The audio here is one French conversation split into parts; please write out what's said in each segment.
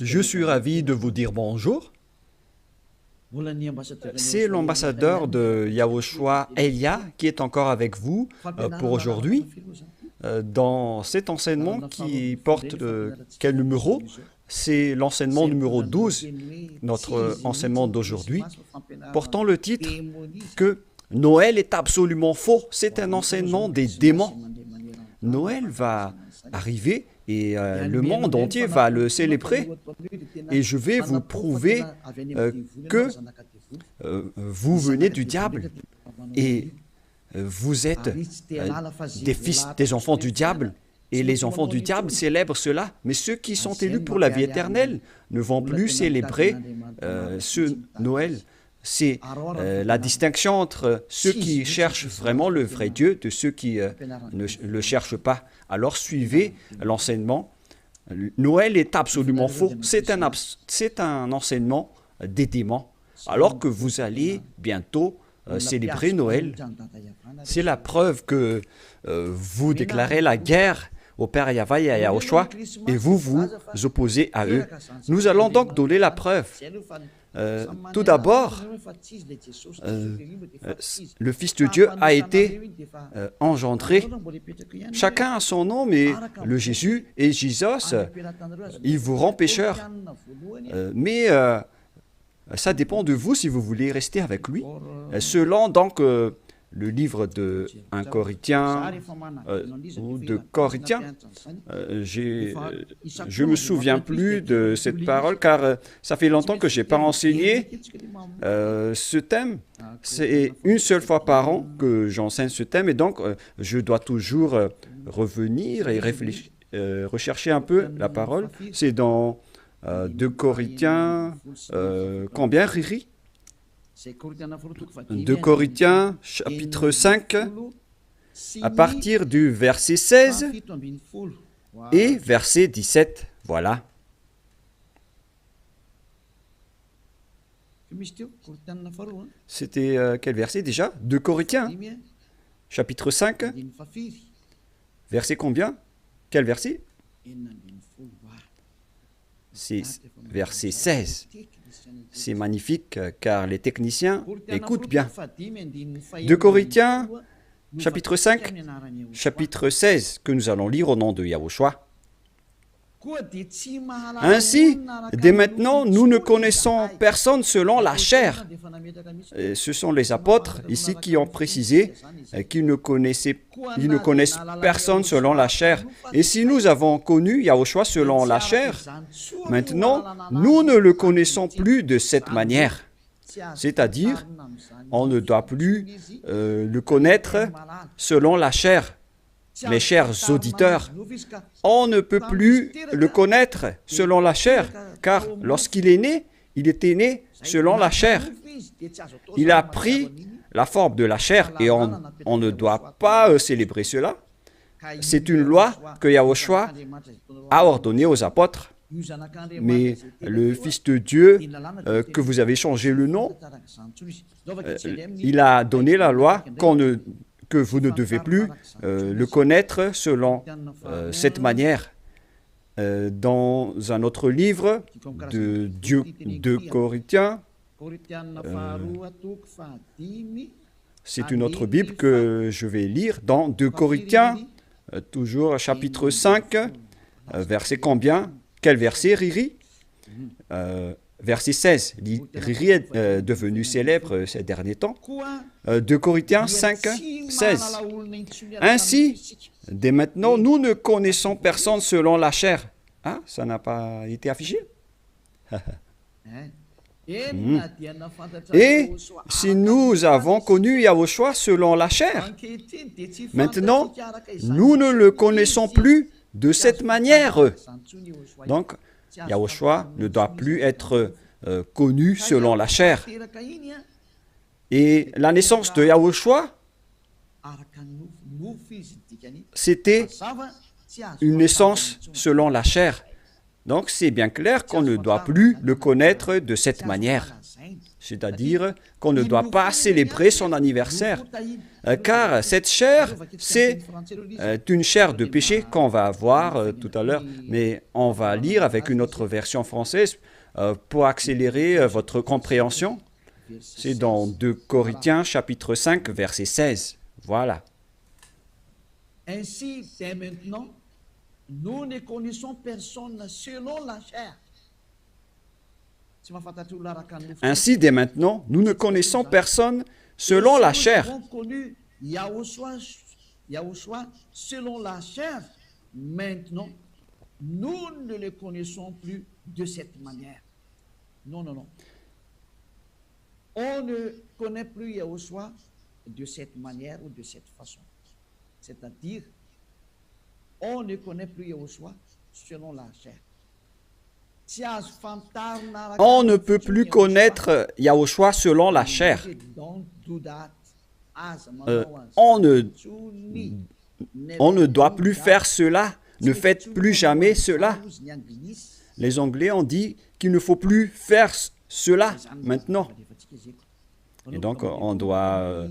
Je suis ravi de vous dire bonjour. C'est l'ambassadeur de Yahushua, Elia, qui est encore avec vous pour aujourd'hui. Dans cet enseignement qui porte quel numéro? C'est l'enseignement numéro 12, notre enseignement d'aujourd'hui, portant le titre que Noël est absolument faux. C'est un enseignement des démons. Noël va arriver et le monde entier va le célébrer. Et je vais vous prouver que vous venez du diable et vous êtes des enfants du diable. Et les enfants du diable célèbrent cela. Mais ceux qui sont élus pour la vie éternelle ne vont plus célébrer ce Noël. C'est la distinction entre ceux qui cherchent vraiment le vrai Dieu de ceux qui ne le cherchent pas. Alors suivez l'enseignement. Noël est absolument faux. C'est un enseignement des démons. Alors que vous allez bientôt célébrer Noël, c'est la preuve que vous déclarez la guerre au Père Yahweh et à Yahushua et vous vous opposez à eux. Nous allons donc donner la preuve. Tout d'abord, le Fils de Dieu a été engendré. Chacun a son nom, mais le Jésus et Jésus, ils vous rendent pécheurs. Mais ça dépend de vous si vous voulez rester avec lui. Selon donc le livre de 1 Corinthiens ou de Corinthiens, je ne me souviens plus de cette parole car ça fait longtemps que je n'ai pas enseigné ce thème. C'est une seule fois par an que j'enseigne ce thème et donc je dois toujours revenir et réfléchir, rechercher un peu la parole. C'est dans 2 Corinthiens, combien, Riri? 2 Corinthiens, chapitre 5, à partir du verset 16 et verset 17. Voilà. C'était quel verset déjà? 2 Corinthiens, chapitre 5, verset combien? Quel verset? C'est verset 16. C'est magnifique car les techniciens écoutent bien. 2 Corinthiens, chapitre 5, chapitre 16, que nous allons lire au nom de Yahushua. Ainsi, dès maintenant, nous ne connaissons personne selon la chair. Et ce sont les apôtres ici qui ont précisé qu'ils ne connaissent personne selon la chair. Et si nous avons connu Yahushua selon la chair, maintenant, nous ne le connaissons plus de cette manière. C'est-à-dire, on ne doit plus le connaître selon la chair. Mes chers auditeurs, on ne peut plus le connaître selon la chair, car lorsqu'il est né, il était né selon la chair. Il a pris la forme de la chair et on ne doit pas célébrer cela. C'est une loi que Yahushua a ordonnée aux apôtres. Mais le Fils de Dieu, que vous avez changé le nom, il a donné la loi que vous ne devez plus le connaître selon cette manière. Dans un autre livre de Corinthiens, c'est une autre Bible que je vais lire dans 2 Corinthiens, toujours chapitre 5, verset combien? Quel verset, Riri? Verset 16. Riri est devenu célèbre ces derniers temps. 2 Corinthiens 5, 16. Ainsi, dès maintenant, nous ne connaissons personne selon la chair. Ah, ça n'a pas été affiché? Et si nous avons connu Yahushua selon la chair, maintenant, nous ne le connaissons plus de cette manière. Donc, Yahushua ne doit plus être connu selon la chair. Et la naissance de Yahushua, c'était une naissance selon la chair. Donc c'est bien clair qu'on ne doit plus le connaître de cette manière. c'est-à-dire qu'on ne doit pas célébrer son anniversaire, car cette chair, c'est une chair de péché qu'on va voir tout à l'heure, mais on va lire avec une autre version française pour accélérer votre compréhension. C'est dans 2 Corinthiens chapitre 5, verset 16. Voilà. Ainsi, dès maintenant, nous ne connaissons personne selon la chair. Ainsi, dès maintenant, nous ne connaissons personne selon la chair. Nous avons connu Yahushua selon la chair. Maintenant, nous ne le connaissons plus de cette manière. Non, non, non. On ne connaît plus Yahushua de cette manière ou de cette façon. C'est-à-dire, on ne connaît plus Yahushua selon la chair. On ne peut plus connaître Yahushua selon la chair. On ne doit plus faire cela. Ne faites plus jamais cela. Les Anglais ont dit qu'il ne faut plus faire cela maintenant. Et donc, on doit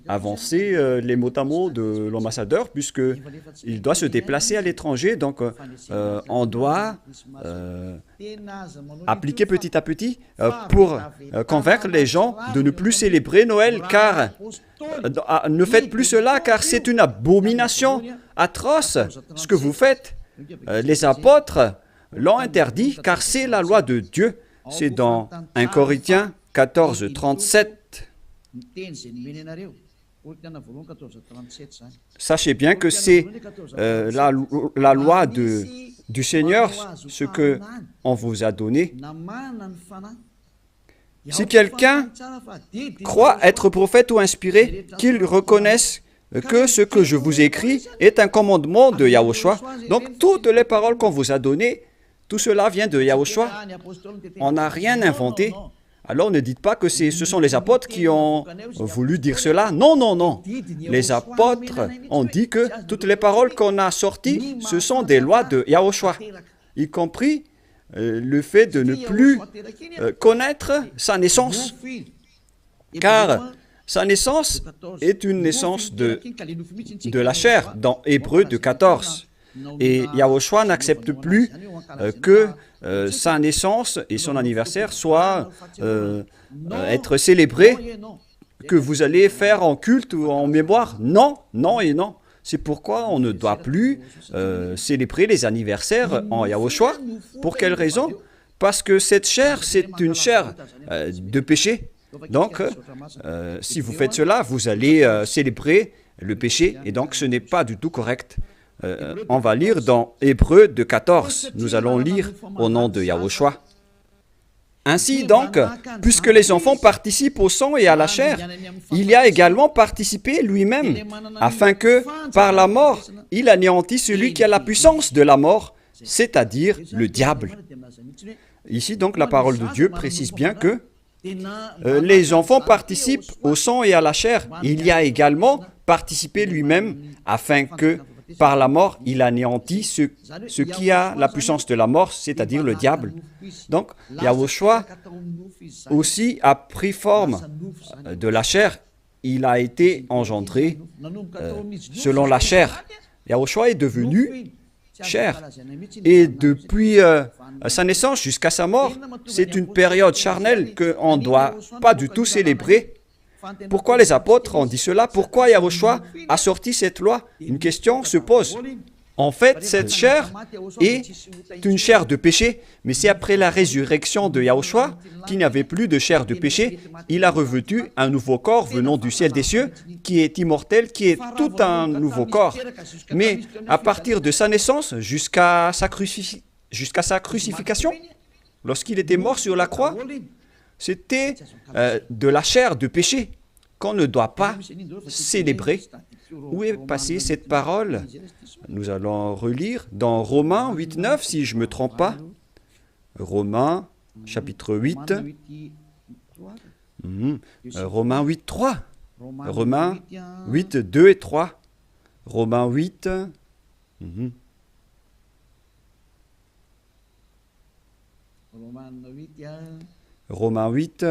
avancer les mots à mots de l'ambassadeur, puisqu'il doit se déplacer à l'étranger. Donc, on doit appliquer petit à petit pour convaincre les gens de ne plus célébrer Noël, car ne faites plus cela, car c'est une abomination atroce ce que vous faites. Les apôtres l'ont interdit, car c'est la loi de Dieu. C'est dans 1 Corinthiens 14, 37. Sachez bien que c'est la loi du Seigneur, ce qu'on vous a donné. Si quelqu'un croit être prophète ou inspiré, qu'il reconnaisse que ce que je vous écris est un commandement de Yahushua. Donc, toutes les paroles qu'on vous a données, tout cela vient de Yahushua. On n'a rien inventé. Alors ne dites pas que ce sont les apôtres qui ont voulu dire cela. Non, non, non. Les apôtres ont dit que toutes les paroles qu'on a sorties, ce sont des lois de Yahushua, y compris le fait de ne plus connaître sa naissance. Car sa naissance est une naissance de la chair, dans Hébreux 2,14. Et Yahushua n'accepte plus que sa naissance et son anniversaire soient être célébrés, que vous allez faire en culte ou en mémoire. Non, non et non. C'est pourquoi on ne doit plus célébrer les anniversaires en Yahushua. Pour quelle raison? Parce que cette chair, c'est une chair de péché. Donc, si vous faites cela, vous allez célébrer le péché, et donc ce n'est pas du tout correct. On va lire dans Hébreux 2,14. Nous allons lire au nom de Yahushua. Ainsi donc, puisque les enfants participent au sang et à la chair, il y a également participé lui-même, afin que, par la mort, il anéantisse celui qui a la puissance de la mort, c'est-à-dire le diable. Ici donc, la parole de Dieu précise bien que les enfants participent au sang et à la chair. Il y a également participé lui-même, afin que, par la mort, il anéantit ce qui a la puissance de la mort, c'est-à-dire le diable. Donc, Yahushua aussi a pris forme de la chair. Il a été engendré selon la chair. Yahushua est devenu chair. Et depuis sa naissance jusqu'à sa mort, c'est une période charnelle qu'on ne doit pas du tout célébrer. Pourquoi les apôtres ont dit cela? Pourquoi Yahushua a sorti cette loi? Une question se pose. En fait, cette chair est une chair de péché, mais c'est après la résurrection de Yahushua qu'il n'y avait plus de chair de péché. Il a revêtu un nouveau corps venant du ciel des cieux, qui est immortel, qui est tout un nouveau corps. Mais à partir de sa naissance jusqu'à sa crucifixion, lorsqu'il était mort sur la croix, c'était de la chair de péché qu'on ne doit pas célébrer. Où est passée cette parole? Nous allons relire dans Romains 8,9, si je ne me trompe pas. Romains, chapitre 8. Romains 8,3. Romains 8, 2 et 3. Romains 8. Romains 8,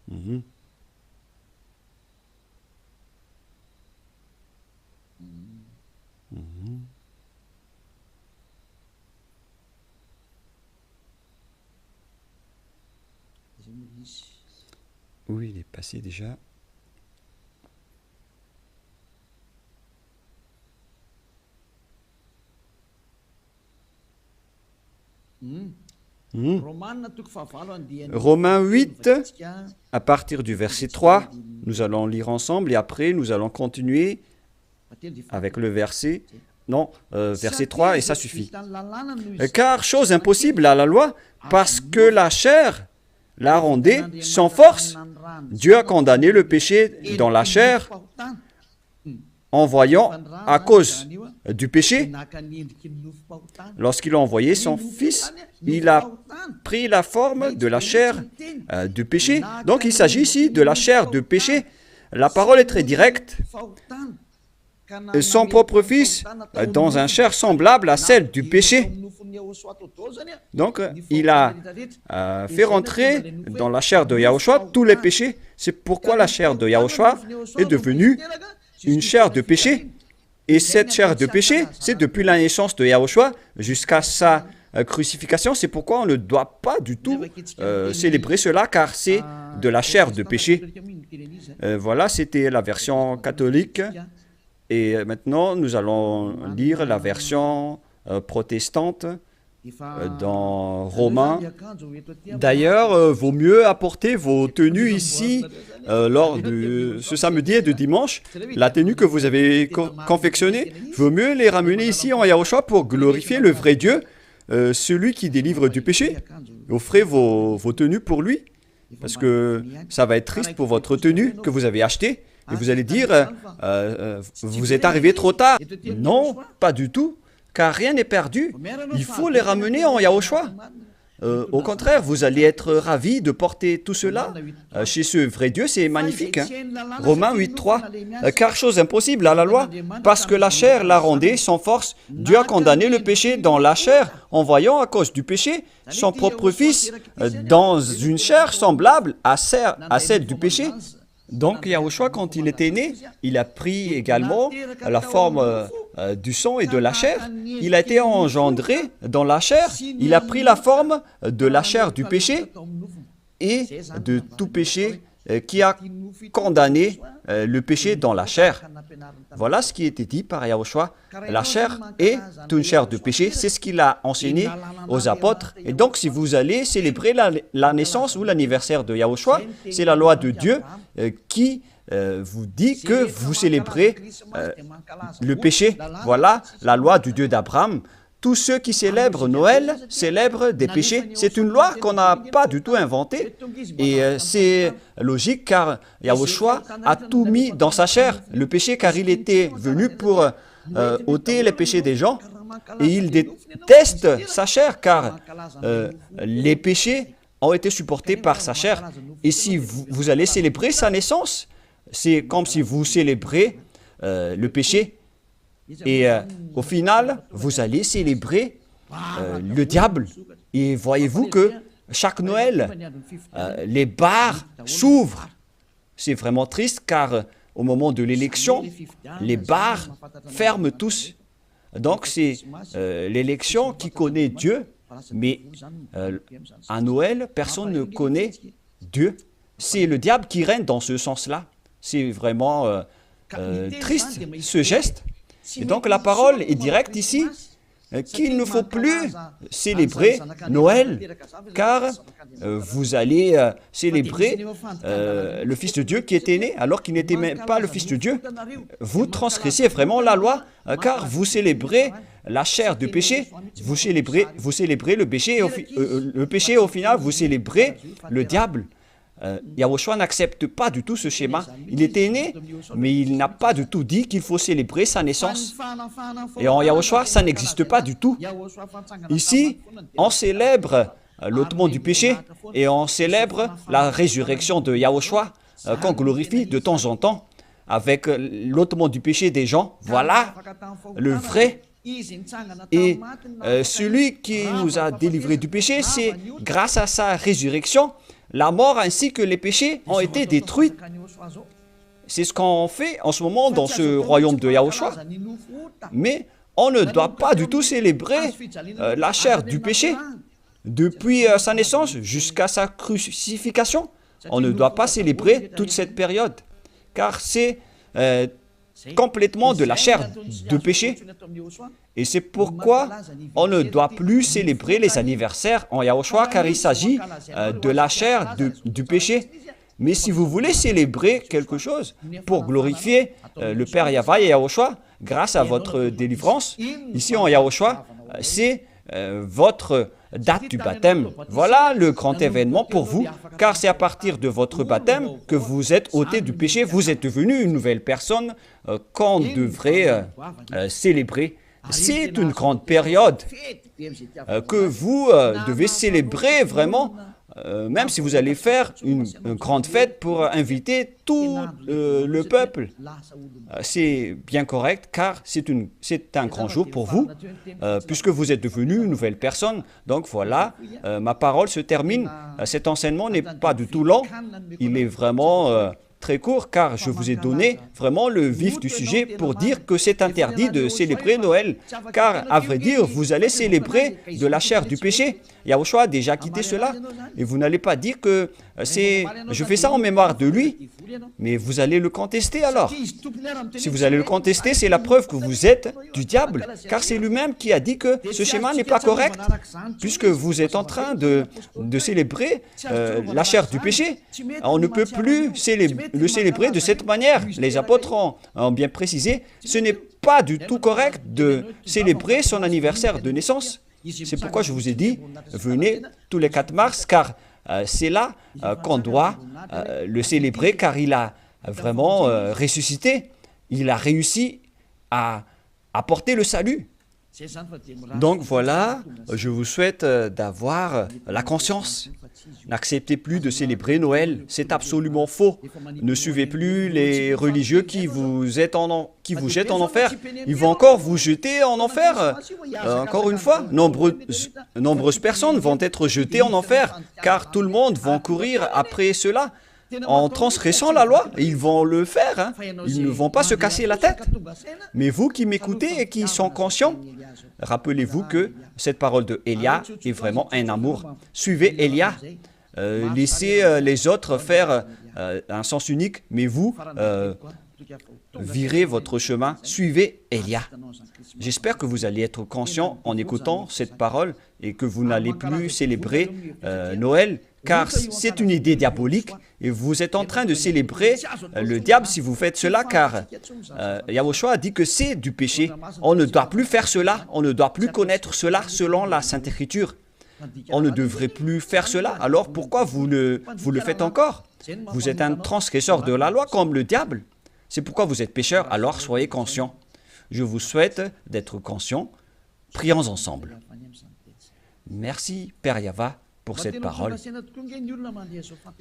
Mhm. Mhm. Oui, il est passé déjà. Mhm. Romains 8, à partir du verset 3, nous allons lire ensemble et après nous allons continuer avec le verset, non, verset 3 et ça suffit. Car chose impossible à la loi, parce que la chair la rendait sans force. Dieu a condamné le péché dans la chair en voyant, à cause du péché, lorsqu'il a envoyé son Fils, il a pris la forme de la chair du péché. Donc il s'agit ici de la chair de péché. La parole est très directe. Son propre Fils dans une chair semblable à celle du péché. Donc il a fait rentrer dans la chair de Yahushua tous les péchés. C'est pourquoi la chair de Yahushua est devenue une chair de péché. Et cette chair de péché, c'est depuis la naissance de Yahushua jusqu'à sa crucifixion. C'est pourquoi on ne doit pas du tout célébrer cela, car c'est de la chair de péché. Voilà, c'était la version catholique. Et maintenant, nous allons lire la version protestante dans Romains. D'ailleurs, vaut mieux apporter vos tenues ici lors de ce samedi et de dimanche. La tenue que vous avez confectionnée, vaut mieux les ramener ici en Yahushua pour glorifier le vrai Dieu, celui qui délivre du péché. Offrez vos tenues pour lui, parce que ça va être triste pour votre tenue que vous avez achetée. Et vous allez dire, vous êtes arrivé trop tard. Non, pas du tout, car rien n'est perdu. Il faut les ramener en Yahushua. Au contraire, vous allez être ravis de porter tout cela chez ce vrai Dieu, c'est magnifique. Hein? Romains 8.3, car chose impossible à la loi, parce que la chair la rendait sans force. Dieu a condamné le péché dans la chair, en voyant à cause du péché son propre Fils dans une chair semblable à celle du péché. Donc Yahushua, quand il était né, il a pris également la forme du sang et de la chair. Il a été engendré dans la chair. Il a pris la forme de la chair du péché et de tout péché qui a condamné le péché dans la chair. Voilà ce qui était dit par Yahushua. La chair est une chair de péché. C'est ce qu'il a enseigné aux apôtres. Et donc, si vous allez célébrer la naissance ou l'anniversaire de Yahushua, c'est la loi de Dieu qui vous dit que vous célébrez le péché. Voilà la loi du Dieu d'Abraham. Tous ceux qui célèbrent Noël célèbrent des péchés. C'est une loi qu'on n'a pas du tout inventée. Et c'est logique car Yahushua a tout mis dans sa chair, le péché, car il était venu pour ôter les péchés des gens. Et il déteste sa chair car les péchés ont été supportés par sa chair. Et si vous allez célébrer sa naissance, c'est comme si vous célébrez le péché. Et au final, vous allez célébrer le diable. Et voyez-vous que chaque Noël, les bars s'ouvrent. C'est vraiment triste car au moment de l'élection, les bars ferment tous. Donc c'est l'élection qui connaît Dieu, mais à Noël, personne ne connaît Dieu. C'est le diable qui règne dans ce sens-là. C'est vraiment triste ce geste. Et donc la parole est directe ici, qu'il ne faut plus célébrer Noël, car vous allez célébrer le Fils de Dieu qui était né, alors qu'il n'était même pas le Fils de Dieu. Vous transgressez vraiment la loi, car vous célébrez la chair du péché, vous célébrez le péché, au final, vous célébrez le diable. Yahushua n'accepte pas du tout ce schéma. Il était né, mais il n'a pas du tout dit qu'il faut célébrer sa naissance. Et en Yahushua, ça n'existe pas du tout. Ici, on célèbre l'ôtement du péché et on célèbre la résurrection de Yahushua qu'on glorifie de temps en temps avec l'ôtement du péché des gens. Voilà le vrai. Et celui qui nous a délivrés du péché, c'est grâce à sa résurrection. la mort ainsi que les péchés ont été détruits. C'est ce qu'on fait en ce moment dans ce royaume de Yahushua. Mais on ne doit pas du tout célébrer la chair du péché. Depuis sa naissance jusqu'à sa crucifixion, on ne doit pas célébrer toute cette période, car c'est complètement de la chair de péché. Et c'est pourquoi on ne doit plus célébrer les anniversaires en Yahushua, car il s'agit de la chair du péché. Mais si vous voulez célébrer quelque chose pour glorifier le Père Yahva et Yahushua, grâce à votre délivrance, ici en Yahushua, c'est votre date du baptême. Voilà le grand événement pour vous, car c'est à partir de votre baptême que vous êtes ôté du péché, vous êtes devenu une nouvelle personne qu'on devrait célébrer. C'est une grande période que vous devez célébrer vraiment, même si vous allez faire une grande fête pour inviter tout le peuple. C'est bien correct, car c'est un grand jour pour vous, puisque vous êtes devenu une nouvelle personne. Donc voilà, ma parole se termine. Cet enseignement n'est pas du tout long, il est vraiment très court, car je vous ai donné vraiment le vif du sujet pour dire que c'est interdit de célébrer Noël, car à vrai dire, vous allez célébrer de la chair du péché. Yahushua a déjà quitté cela, et vous n'allez pas dire que je fais ça en mémoire de lui, mais vous allez le contester alors. Si vous allez le contester, c'est la preuve que vous êtes du diable, car c'est lui-même qui a dit que ce schéma n'est pas correct, puisque vous êtes en train de célébrer la chair du péché. On ne peut plus le célébrer de cette manière. Les apôtres ont bien précisé, ce n'est pas du tout correct de célébrer son anniversaire de naissance. C'est pourquoi je vous ai dit, venez tous les 4 mars, car c'est là qu'on doit le célébrer, car il a vraiment ressuscité. Il a réussi à apporter le salut. Donc voilà, je vous souhaite d'avoir la conscience. N'acceptez plus de célébrer Noël, c'est absolument faux. Ne suivez plus les religieux qui vous jettent en enfer. Ils vont encore vous jeter en enfer. Encore une fois, nombreuses personnes vont être jetées en enfer, car tout le monde va courir après cela. En transgressant la loi, ils vont le faire, hein. Ils ne vont pas se casser la tête. Mais vous qui m'écoutez et qui sont conscients, rappelez-vous que cette parole de Élia est vraiment un amour. Suivez Élia, laissez les autres faire un sens unique, mais vous, virez votre chemin, suivez Élia. J'espère que vous allez être conscients en écoutant cette parole et que vous n'allez plus célébrer Noël, car c'est une idée diabolique et vous êtes en train de célébrer le diable si vous faites cela, car Yahushua a dit que c'est du péché. On ne doit plus faire cela, on ne doit plus connaître cela selon la Sainte Écriture. On ne devrait plus faire cela, alors pourquoi vous le faites encore? Vous êtes un transgresseur de la loi comme le diable. C'est pourquoi vous êtes pécheur, alors soyez conscients. Je vous souhaite d'être conscients. Prions ensemble. Merci, Père Yahva, pour cette parole.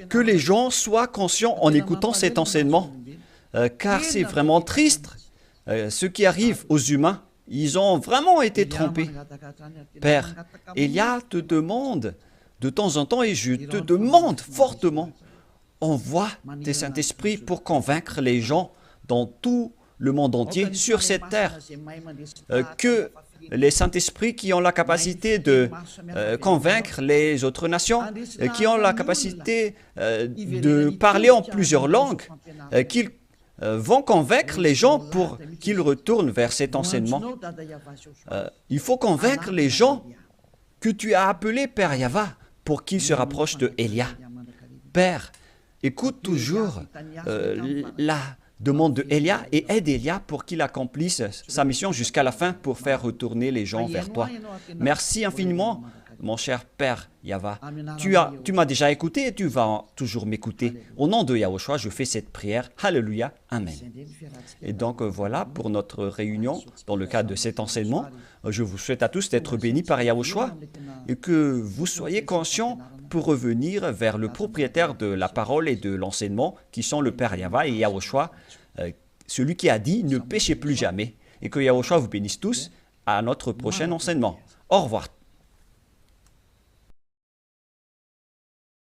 Que les gens soient conscients en écoutant cet enseignement, car c'est vraiment triste. Ce qui arrive aux humains, ils ont vraiment été trompés. Père, Élia te demande de temps en temps, et je te demande fortement, envoie tes Saint-Esprit pour convaincre les gens dans tout le monde entier, sur cette terre, que les Saint-Esprits qui ont la capacité de convaincre les autres nations, qui ont la capacité de parler en plusieurs langues, qu'ils vont convaincre les gens pour qu'ils retournent vers cet enseignement. Il faut convaincre les gens que tu as appelés Père Yahva pour qu'ils se rapprochent de Élia. Père, écoute toujours la demande de Élia et aide Élia pour qu'il accomplisse sa mission jusqu'à la fin pour faire retourner les gens vers toi. Merci infiniment, mon cher Père Yahva. Tu m'as déjà écouté et tu vas toujours m'écouter. Au nom de Yahushua, je fais cette prière. Alléluia. Amen. Et donc voilà pour notre réunion dans le cadre de cet enseignement. Je vous souhaite à tous d'être bénis par Yahushua et que vous soyez conscients pour revenir vers le propriétaire de la parole et de l'enseignement, qui sont le Père Yahva et Yahushua, celui qui a dit « Ne péchez plus jamais ». Et que Yahushua vous bénisse tous à notre prochain enseignement. Au revoir.